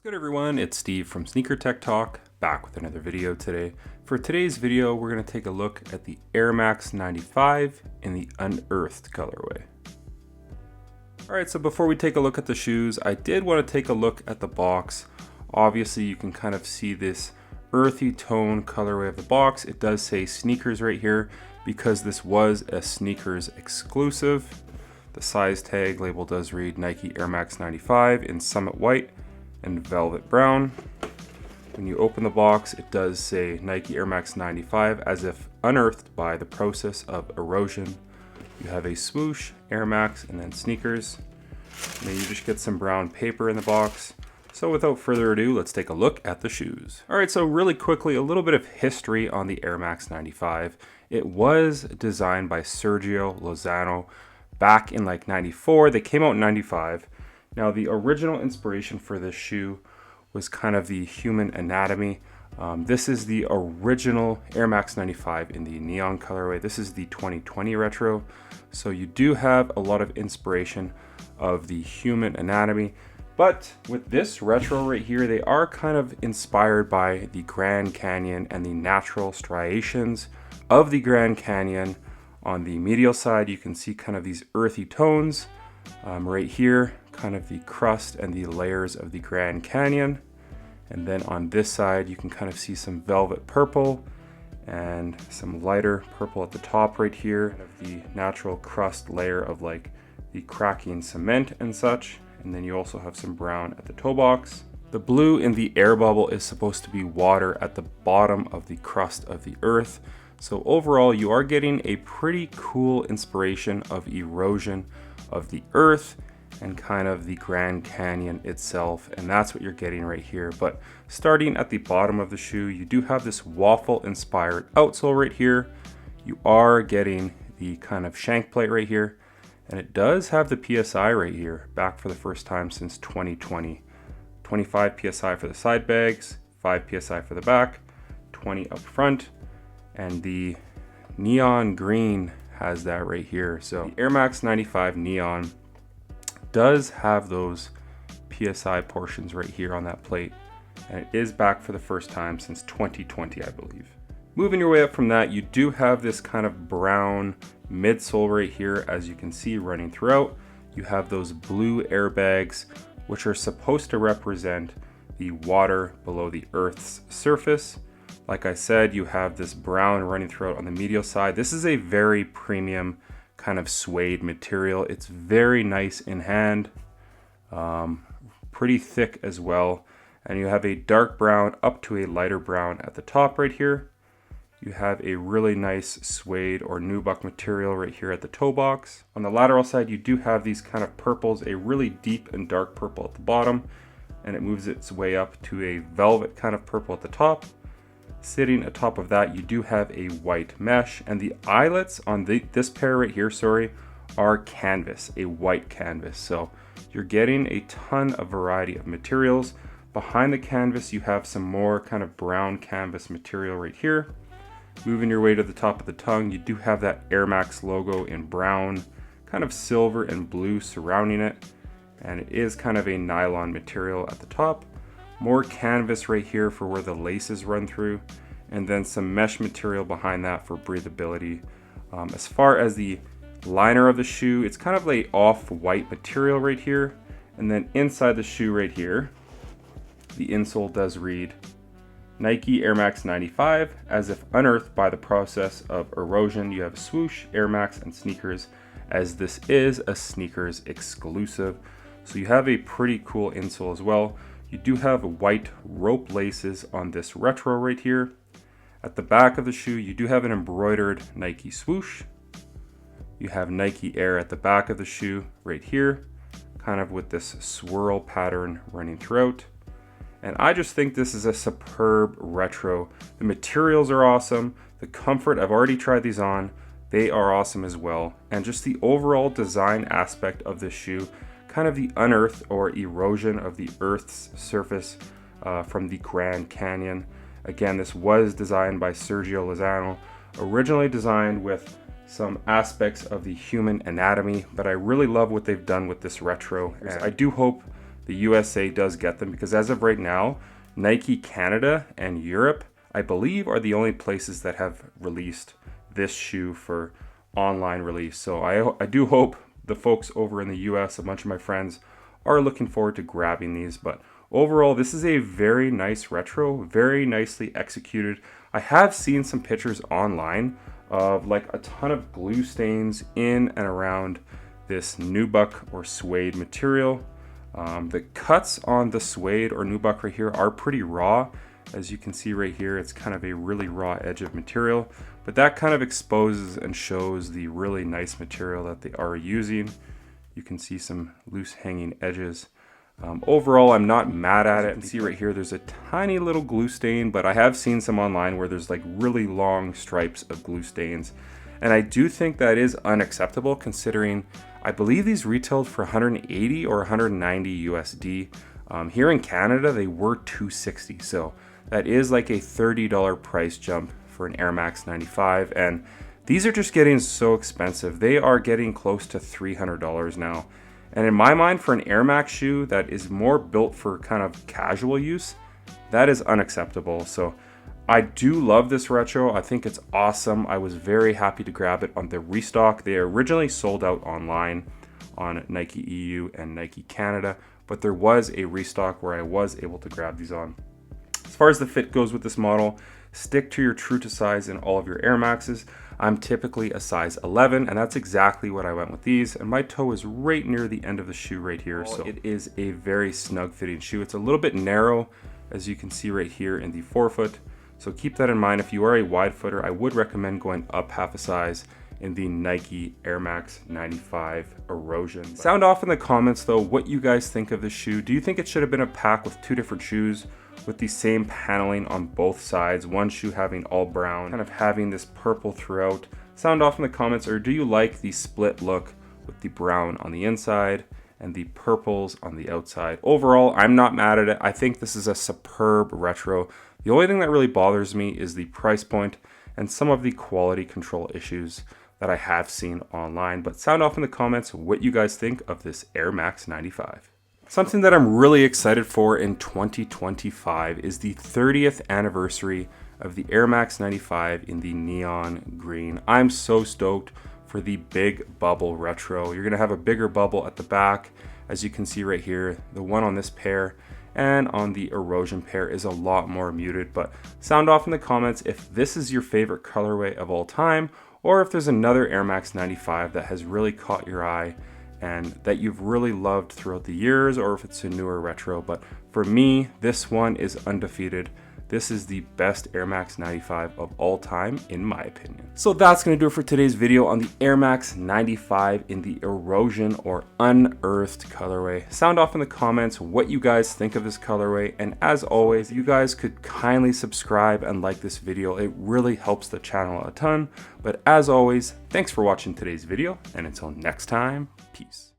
Good everyone, it's Steve from Sneaker Tech Talk, back with another video today. For today's video, we're going to take a look at the Air Max 95 in the Unearthed colorway. Alright, so before we take a look at the shoes, I did want to take a look at the box. Obviously, you can kind of see this earthy tone colorway of the box. It does say sneakers right here because this was a sneakers exclusive. The size tag label does read Nike Air Max 95 in Summit White and Velvet Brown. When you open the box, it does say Nike Air Max 95 as if unearthed by the process of erosion. You have a swoosh, Air Max, and then sneakers. And then you just get some brown paper in the box. So without further ado, let's take a look at the shoes. Alright, so really quickly, a little bit of history on the Air Max 95. It was designed by Sergio Lozano back in like 94. They came out in 95. Now, the original inspiration for this shoe was kind of the human anatomy. This is the original Air Max 95 in the neon colorway. This is the 2020 retro. So you do have a lot of inspiration of the human anatomy. But with this retro right here, they are kind of inspired by the Grand Canyon and the natural striations of the Grand Canyon. On the medial side, you can see kind of these earthy tones. Right here, kind of the crust and the layers of the Grand Canyon. And then on this side, you can kind of see some velvet purple and some lighter purple at the top right here. Kind of the natural crust layer of like the cracking cement and such. And then you also have some brown at the toe box. The blue in the air bubble is supposed to be water at the bottom of the crust of the earth. So overall, you are getting a pretty cool inspiration of erosion of the earth and kind of the Grand Canyon itself, and that's what you're getting right here. But starting at the bottom of the shoe, you do have this waffle inspired outsole right here. You are getting the kind of shank plate right here, and it does have the PSI right here, back for the first time since 2020. 25 PSI for the side bags, 5 PSI for the back, 20 up front, and the neon green has that right here. So the Air Max 95 neon does have those PSI portions right here on that plate, and it is back for the first time since 2020, I believe. Moving your way up from that, you do have this kind of brown midsole right here, as you can see running throughout. You have those blue airbags, which are supposed to represent the water below the Earth's surface. Like I said, you have this brown running throughout on the medial side. This is a very premium kind of suede material. It's very nice in hand, pretty thick as well. And you have a dark brown up to a lighter brown at the top right here. You have a really nice suede or nubuck material right here at the toe box. On the lateral side, you do have these kind of purples, a really deep and dark purple at the bottom, and it moves its way up to a velvet kind of purple at the top. Sitting atop of that, you do have a white mesh, and the eyelets on this pair right here, are canvas, a white canvas. So you're getting a ton of variety of materials. Behind the canvas, you have some more kind of brown canvas material right here. Moving your way to the top of the tongue, you do have that Air Max logo in brown, kind of silver and blue surrounding it, and it is kind of a nylon material at the top. More canvas right here for where the laces run through, and then some mesh material behind that for breathability. As far as the liner of the shoe, it's kind of like off-white material right here, and then inside the shoe right here, the insole does read Nike Air Max 95 as if unearthed by the process of erosion. You have a swoosh, Air Max, and sneakers, as this is a sneakers exclusive. So you have a pretty cool insole as well. You do have white rope laces on this retro right here. At the back of the shoe, you do have an embroidered Nike swoosh. You have Nike Air at the back of the shoe right here, kind of with this swirl pattern running throughout. And I just think this is a superb retro. The materials are awesome. The comfort, I've already tried these on. They are awesome as well. And just the overall design aspect of this shoe, kind of the unearth or erosion of the Earth's surface from the Grand Canyon. Again, this was designed by Sergio Lozano, originally designed with some aspects of the human anatomy, but I really love what they've done with this retro. I do hope the USA does get them, because as of right now, Nike Canada and Europe, I believe, are the only places that have released this shoe for online release. So I do hope the folks over in the US, a bunch of my friends, are looking forward to grabbing these. But overall, this is a very nice retro, very nicely executed. I have seen some pictures online of like a ton of glue stains in and around this nubuck or suede material. The cuts on the suede or nubuck right here are pretty raw. As you can see right here, it's kind of a really raw edge of material, but that kind of exposes and shows the really nice material that they are using. You can see some loose hanging edges. Overall, I'm not mad at it. You can see right here, there's a tiny little glue stain, but I have seen some online where there's like really long stripes of glue stains. And I do think that is unacceptable, considering I believe these retailed for 180 or 190 USD. Here in Canada, they were 260. So that is like a $30 price jump for an Air Max 95. And these are just getting so expensive. They are getting close to $300 now. And in my mind, for an Air Max shoe that is more built for kind of casual use, that is unacceptable. So I do love this retro. I think it's awesome. I was very happy to grab it on the restock. They originally sold out online on Nike EU and Nike Canada, but there was a restock where I was able to grab these on. As far as the fit goes with this model, stick to your true to size in all of your Air Maxes. I'm typically a size 11, and that's exactly what I went with these. And my toe is right near the end of the shoe right here. So it is a very snug fitting shoe. It's a little bit narrow, as you can see right here in the forefoot. So keep that in mind. If you are a wide footer, I would recommend going up half a size in the Nike Air Max 95 Erosion. Sound off in the comments though what you guys think of this shoe. Do you think it should have been a pack with two different shoes with the same paneling on both sides, one shoe having all brown, kind of having this purple throughout? Sound off in the comments. Or do you like the split look with the brown on the inside and the purples on the outside? Overall, I'm not mad at it. I think this is a superb retro. The only thing that really bothers me is the price point and some of the quality control issues that I have seen online. But sound off in the comments what you guys think of this Air Max 95. Something that I'm really excited for in 2025 is the 30th anniversary of the Air Max 95 in the neon green. I'm so stoked for the big bubble retro. You're gonna have a bigger bubble at the back, as you can see right here. The one on this pair and on the Erosion pair is a lot more muted. But sound off in the comments if this is your favorite colorway of all time, or if there's another Air Max 95 that has really caught your eye and that you've really loved throughout the years, or if it's a newer retro. But for me, this one is undefeated. This is the best Air Max 95 of all time, in my opinion. So that's gonna do it for today's video on the Air Max 95 in the Erosion or Unearthed colorway. Sound off in the comments what you guys think of this colorway. And as always, you guys could kindly subscribe and like this video. It really helps the channel a ton. But as always, thanks for watching today's video. And until next time, peace.